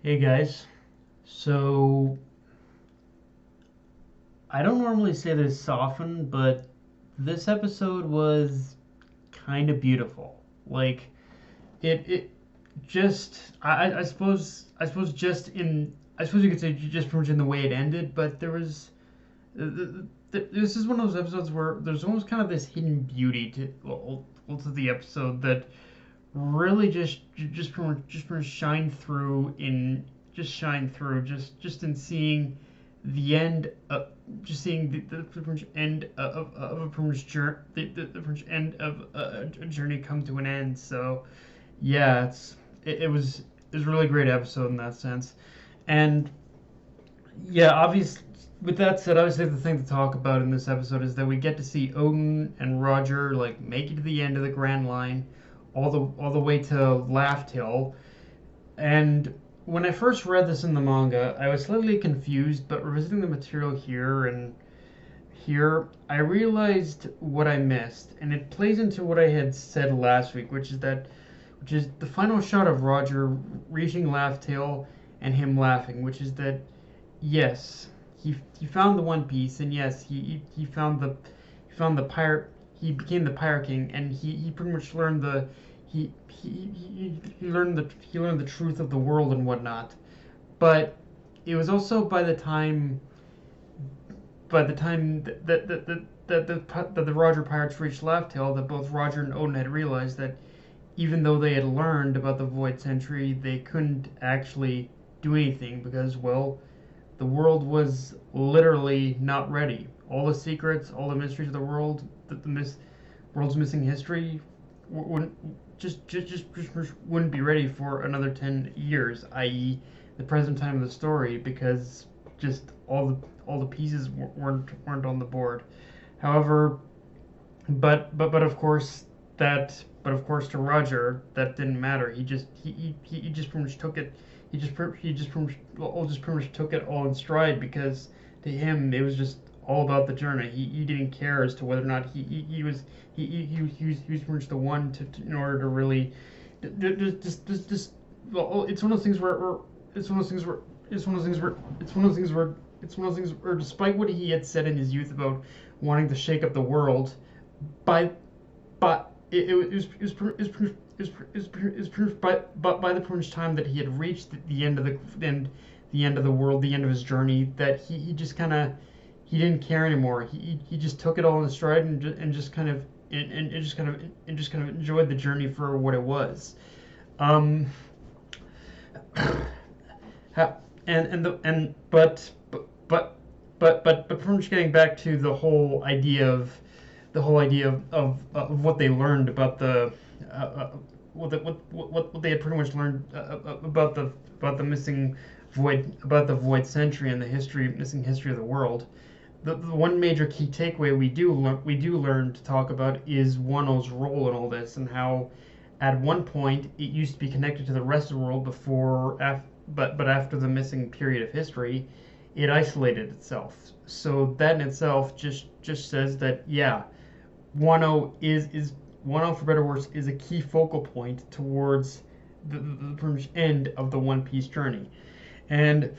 Hey guys, so I don't normally say this often, but this episode was kind of beautiful. Like it just I suppose just in I suppose you could say just pretty much in the way it ended, but there was this is one of those episodes where there's almost kind of this hidden beauty to the episode that really just shine through in just shine through just in seeing the end of just seeing the end of a the end of a journey come to an end. So yeah, it was a really great episode in that sense. And yeah, obviously, with that said, obviously the thing to talk about in this episode is that we get to see Odin and Roger like make it to the end of the Grand Line, all the way to Laugh Hill. And when I first read this in the manga, I was slightly confused, but revisiting the material here, I realized what I missed, and it plays into what I had said last week, which is the final shot of Roger reaching Laugh Hill and him laughing, which is that yes, he found the One Piece, and yes, he found the pirate. He became the Pirate King, and he pretty much learned the he learned the truth of the world and whatnot. But it was also by the time that the Roger pirates reached Laugh Tale that both Roger and Odin had realized that even though they had learned about the Void Century, they couldn't actually do anything because, well, the world was literally not ready. All the secrets, all the mysteries of the world, the world's missing history, wouldn't just wouldn't be ready for another 10 years, i.e., the present time of the story, because just all the pieces weren't on the board. However, but of course but of course to Roger that didn't matter. He just pretty much took it. He just pretty much took it all in stride because to him it was just all about the journey. He didn't care as to whether or not he was pretty much the one in order to really just well, it's one of those things where it's one of those things where it's one of those things where it's one of those things where it's one of those things where despite what he had said in his youth about wanting to shake up the world, by but it was proof by the proof time that he had reached the end of the world, the end of his journey, that he just kind of he didn't care anymore. He just took it all in stride and just kind of and just kind of enjoyed the journey for what it was. Um, and but pretty much getting back to the whole idea of what they learned about what they had pretty much learned about the missing the void century and the missing history of the world. The one major key takeaway we do learn to talk about is Wano's role in all this, and how at one point it used to be connected to the rest of the world but after the missing period of history, it isolated itself. So that in itself just says that yeah, is Wano, for better or worse, is a key focal point towards the pretty much end of the One Piece journey. And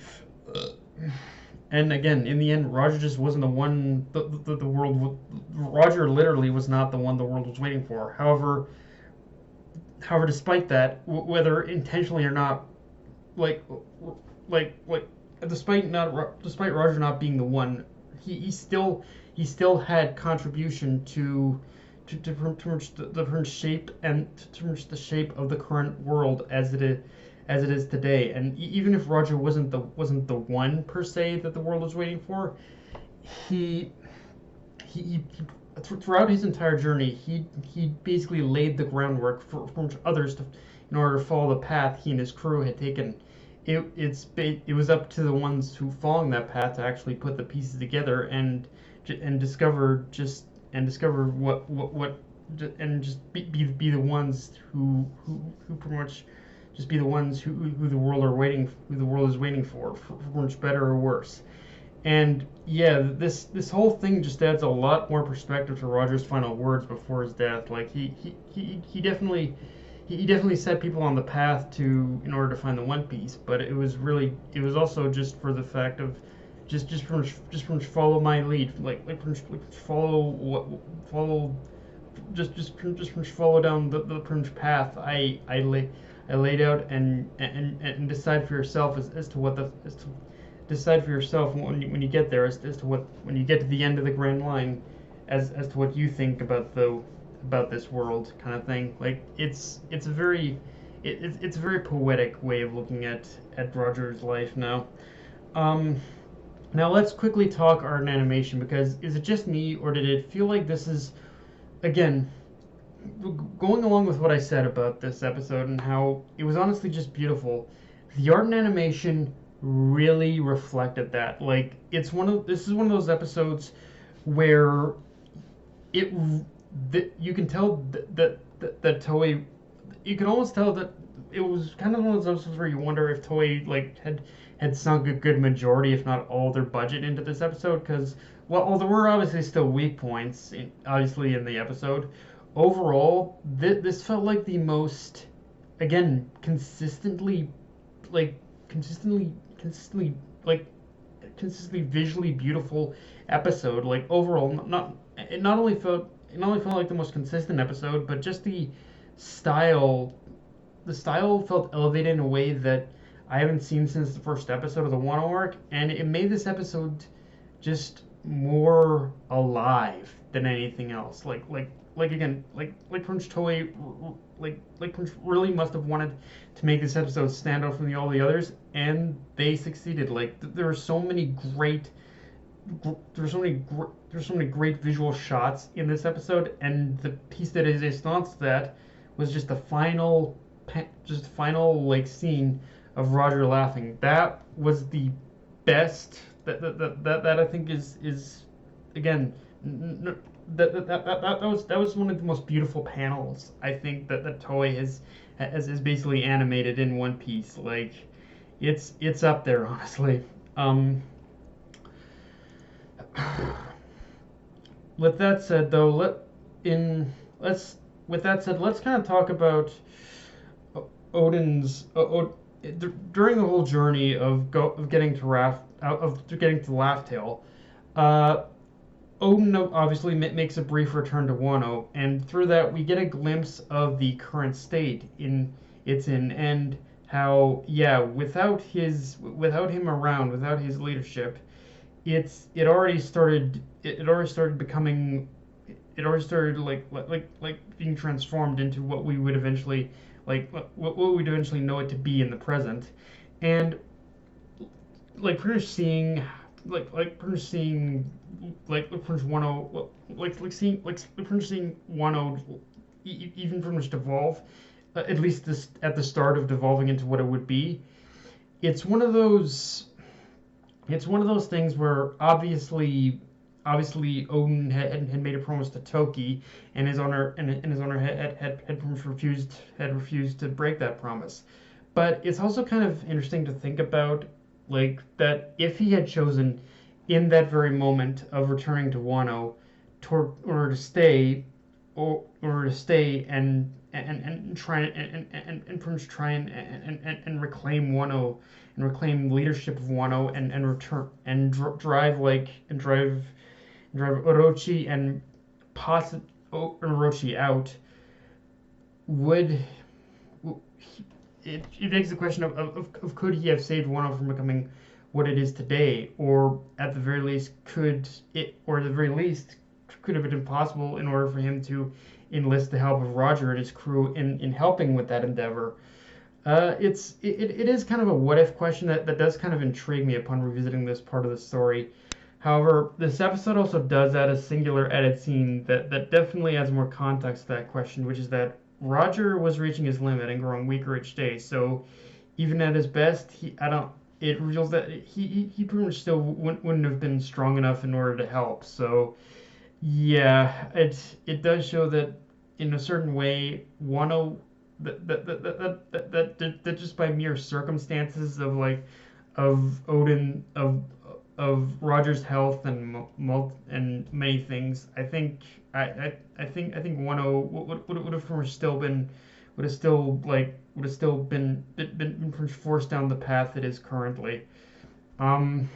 and again, in the end, Roger just wasn't the one the world. Roger literally was not the one the world was waiting for. However, despite that, whether intentionally or not, like like despite Roger not being the one, he still had contribution to merge the shape and to merge the shape of the current world as it is today. And even if Roger wasn't the one per se that the world was waiting for, he he throughout his entire journey, he basically laid the groundwork for others in order to follow the path he and his crew had taken. It was up to the ones who following that path to actually put the pieces together and discover what and just be the ones who pretty much just be the ones who the world is waiting for much better or worse. And yeah, this whole thing just adds a lot more perspective to Roger's final words before his death. Like he definitely he definitely set people on the path to in order to find the One Piece, but it was also just for the fact of just from follow my lead, like follow what follow just from follow down the pretty much path I laid out and decide for yourself as to what the as to decide for yourself when you get there as to what when you get to the end of the Grand Line as to what you think about this world kind of thing. Like it's a very it's a very poetic way of looking at Roger's life now. Um, Now let's quickly talk art and animation because is it just me or did it feel like this is again going along with what I said about this episode and how it was honestly just beautiful. The art and animation really reflected that. Like this is one of those episodes where it that you can tell that Toei you can almost tell that it was kind of one of those episodes where you wonder if Toei like had sunk a good majority, if not all, their budget into this episode. Because well, there were obviously still weak points, obviously in the episode. Overall, this felt like the most, again, like consistently like consistently visually beautiful episode. Like overall, it not only felt like the most consistent episode, but just style the style felt elevated in a way that I haven't seen since the first episode of the Wano arc, and it made this episode just more alive than anything else. Like again, like Punch Toei, like Punch really must have wanted to make this episode stand out from all the others, and they succeeded. Like there were so many great there's so many great visual shots in this episode, and the piece de resistance to that was just the final like scene of Roger laughing. That was the best. That I think is again that was one of the most beautiful panels I think that Toei has basically animated in One Piece. Like it's up there honestly. With that said, though, let's let's kind of talk about Odin's during the whole journey of getting to getting to Laugh Tale. Uh, Odin obviously makes a brief return to Wano, and through that we get a glimpse of the current state it's in, and how yeah, without him around, without his leadership, it already started becoming it already started like being transformed into what we would eventually what we'd eventually know it to be in the present, and like pretty much seeing pretty much seeing pretty much 1.0 like pretty much seeing 1.0 even pretty much devolve, at least this at the start of devolving into what it would be. It's one of those it's one of those things where obviously Odin had made a promise to Toki, and his owner had refused to break that promise. But it's also kind of interesting to think about, like that if he had chosen in that very moment of returning to Wano, or to stay, or to stay and try and pretty much try and reclaim Wano and reclaim leadership of Wano and return and drive Orochi and possibly Orochi out, would it begs the question of could he have saved Wano from becoming what it is today, or at the very least could have been possible in order for him to enlist the help of Roger and his crew in helping with that endeavor. It is kind of a what if question that does kind of intrigue me upon revisiting this part of the story. However, this episode also does add a singular edit scene that definitely adds more context to that question, which is that Roger was reaching his limit and growing weaker each day. So even at his best, it reveals that he pretty much still wouldn't have been strong enough in order to help. So yeah, it does show that in a certain way, that just by mere circumstances of Odin of Roger's health and many things, I think 1.0 would have would have still been forced down the path it is currently. Um,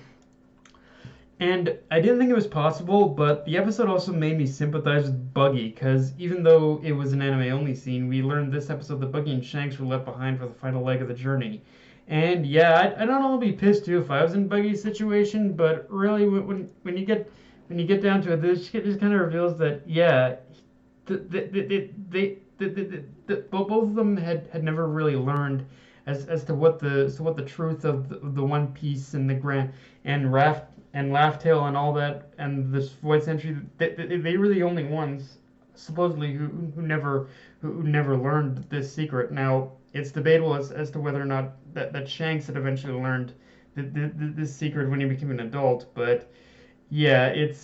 and I didn't think it was possible, but the episode also made me sympathize with Buggy, because even though it was an anime only scene, we learned this episode that Buggy and Shanks were left behind for the final leg of the journey. And yeah, I don't know, I'd be pissed too if I was in Buggy's situation, but really, when you get down to it, this just kind of reveals that yeah, both of them had never really learned as to what the truth of the One Piece and the Grand and Raft and Laugh-Tale and all that and this Void Century, they were the only ones supposedly who never learned this secret. Now it's debatable as to whether or not that Shanks had eventually learned this secret when he became an adult, but yeah, it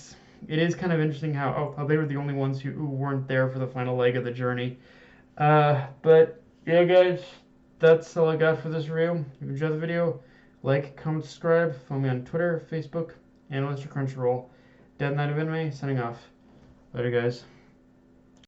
is kind of interesting how they were the only ones who weren't there for the final leg of the journey. But yeah, guys, that's all I got for this review. If you enjoyed the video, like, comment, subscribe. Follow me on Twitter, Facebook, and Mr. Crunchyroll. Dead Knight of Anime, signing off. Later, guys.